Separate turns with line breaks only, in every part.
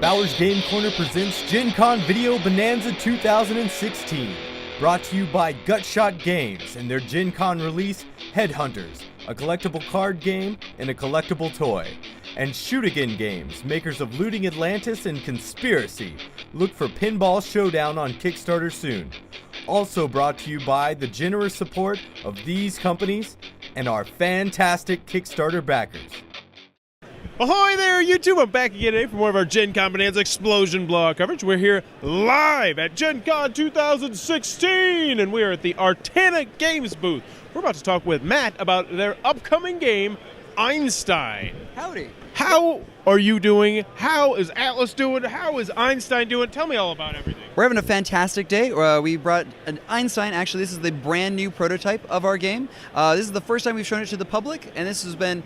Bowers Game Corner presents Gen Con Video Bonanza 2016. Brought to you by Gutshot Games and their Gen Con release, Headhunters, a collectible card game and a collectible toy. And Shoot-Again Games, makers of Looting Atlantis and Conspiracy. Look for Pinball Showdown on Kickstarter soon. Also brought to you by the generous support of these companies and our fantastic Kickstarter backers.
Ahoy there, YouTube! I'm back again today for more of our Gen Con Bonanza Explosion Blog coverage. We're here live at Gen Con 2016, and we are at the Artana Games booth. We're about to talk with Matt about their upcoming game, Einstein.
Howdy.
How are you doing? How is Atlas doing? How is Einstein doing? Tell me all about everything.
We're having a fantastic day. We brought an Einstein. Actually, this is the brand new prototype of our game. This is the first time we've shown it to the public, and this has been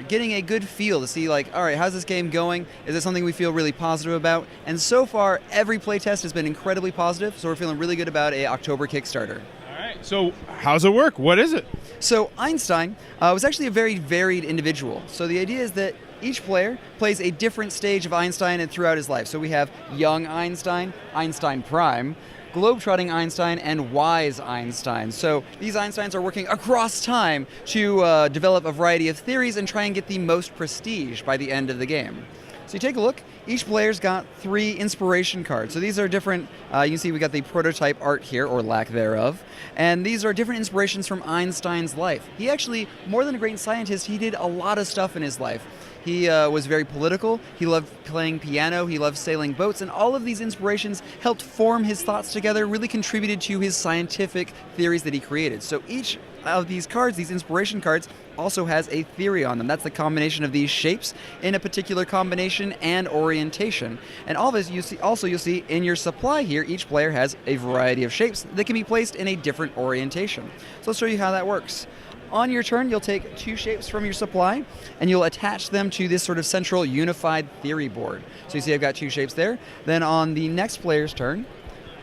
getting a good feel to see, like, all right, how's this game going? Is it something we feel really positive about? And so far, every playtest has been incredibly positive, so we're feeling really good about a October Kickstarter.
All right, so how's it work? What is it?
So Einstein was actually a very varied individual. So the idea is that each player plays a different stage of Einstein and throughout his life. So we have young Einstein, Einstein Prime, globetrotting Einstein, and wise Einstein. So these Einsteins are working across time to develop a variety of theories and try and get the most prestige by the end of the game. So you take a look, each player's got 3 inspiration cards. So these are different, you can see we got the prototype art here, or lack thereof, and these are different inspirations from Einstein's life. He actually, more than a great scientist, he did a lot of stuff in his life. He was very political, he loved playing piano, he loved sailing boats, and all of these inspirations helped form his thoughts together, really contributed to his scientific theories that he created. So each of these cards, these inspiration cards, also has a theory on them. That's the combination of these shapes in a particular combination and orientation. And all of this you'll see in your supply here, each player has a variety of shapes that can be placed in a different orientation. So let's show you how that works. On your turn, you'll take 2 shapes from your supply, and you'll attach them to this sort of central unified theory board. So you see I've got 2 shapes there. Then on the next player's turn,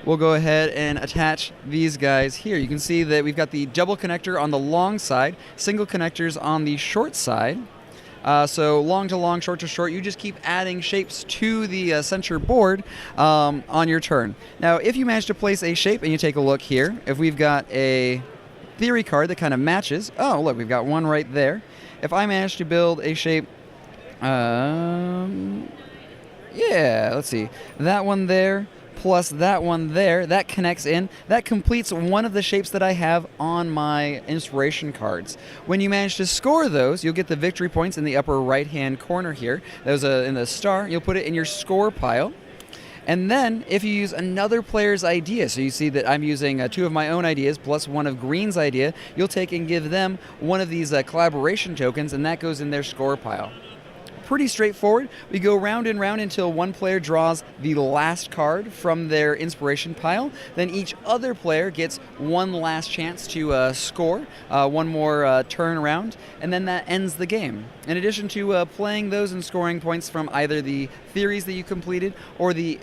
we'll go ahead and attach these guys here. You can see that we've got the double connector on the long side, single connectors on the short side. So long to long, short to short, you just keep adding shapes to the center board on your turn. Now, if you manage to place a shape, and you take a look here, if we've got a theory card that kind of matches. Oh, look, we've got one right there. If I manage to build a shape, yeah, let's see, that one there plus that one there, that connects in. That completes one of the shapes that I have on my inspiration cards. When you manage to score those, you'll get the victory points in the upper right-hand corner here. Those in the star. You'll put it in your score pile. And then, if you use another player's idea, so you see that I'm using 2 of my own ideas plus one of Green's idea, you'll take and give them one of these collaboration tokens, and that goes in their score pile. Pretty straightforward. We go round and round until one player draws the last card from their inspiration pile. Then each other player gets one last chance to score, one more turn around, and then that ends the game. In addition to playing those and scoring points from either the theories that you completed or the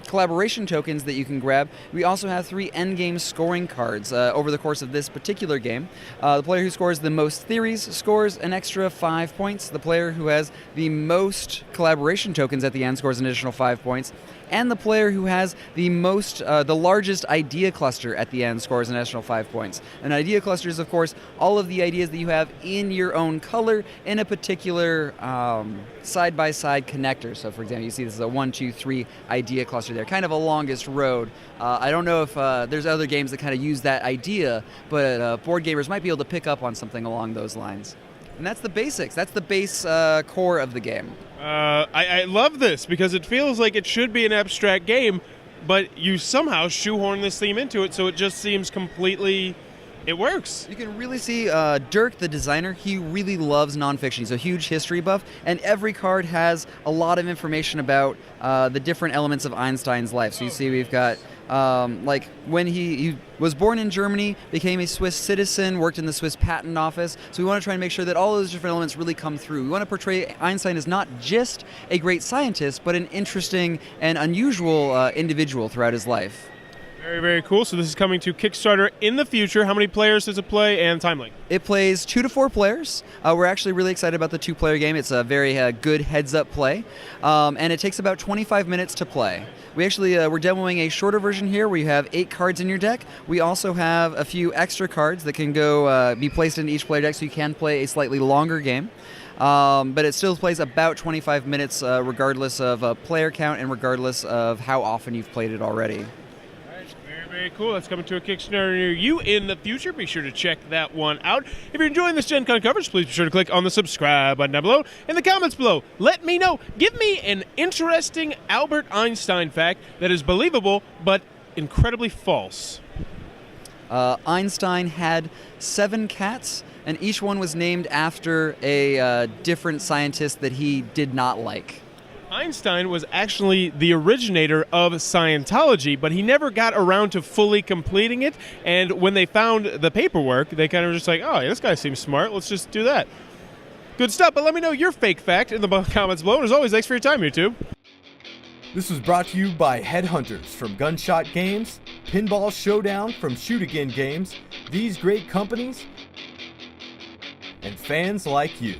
collaboration tokens that you can grab, we also have 3 endgame scoring cards over the course of this particular game. The player who scores the most theories scores an extra 5 points. The player who has the most collaboration tokens at the end scores an additional 5 points, and the player who has the largest idea cluster at the end scores an additional 5 points. An idea cluster is, of course, all of the ideas that you have in your own color in a particular side-by-side connector. So, for example, you see this is a 1, 2, 3 idea cluster there, kind of a longest road. I don't know if there's other games that kind of use that idea, but board gamers might be able to pick up on something along those lines. And that's the basics. That's the base core of the game.
I love this because it feels like it should be an abstract game, but you somehow shoehorn this theme into it, so it just seems completely... It works.
You can really see Dirk, the designer, he really loves nonfiction. He's a huge history buff, and every card has a lot of information about the different elements of Einstein's life. So you see we've got, like, when he was born in Germany, became a Swiss citizen, worked in the Swiss patent office. So we want to try and make sure that all those different elements really come through. We want to portray Einstein as not just a great scientist, but an interesting and unusual individual throughout his life.
Very, very cool. So this is coming to Kickstarter in the future. How many players does it play and time length?
It plays 2 to 4 players. We're actually really excited about the 2-player game. It's a very good heads-up play, and it takes about 25 minutes to play. We're demoing a shorter version here where you have 8 cards in your deck. We also have a few extra cards that can be placed in each player deck, so you can play a slightly longer game. But it still plays about 25 minutes regardless of player count and regardless of how often you've played it already.
Very cool. That's coming to a Kickstarter near you in the future. Be sure to check that one out. If you're enjoying this Gen Con coverage, please be sure to click on the subscribe button down below. In the comments below, let me know. Give me an interesting Albert Einstein fact that is believable but incredibly false.
Einstein had 7 cats, and each one was named after a different scientist that he did not like.
Einstein was actually the originator of Scientology, but he never got around to fully completing it. And when they found the paperwork, they kind of were just like, oh, yeah, this guy seems smart. Let's just do that. Good stuff. But let me know your fake fact in the comments below. And as always, thanks for your time, YouTube.
This was brought to you by Headhunters from Gunshot Games, Pinball Showdown from Shoot Again Games, these great companies, and fans like you.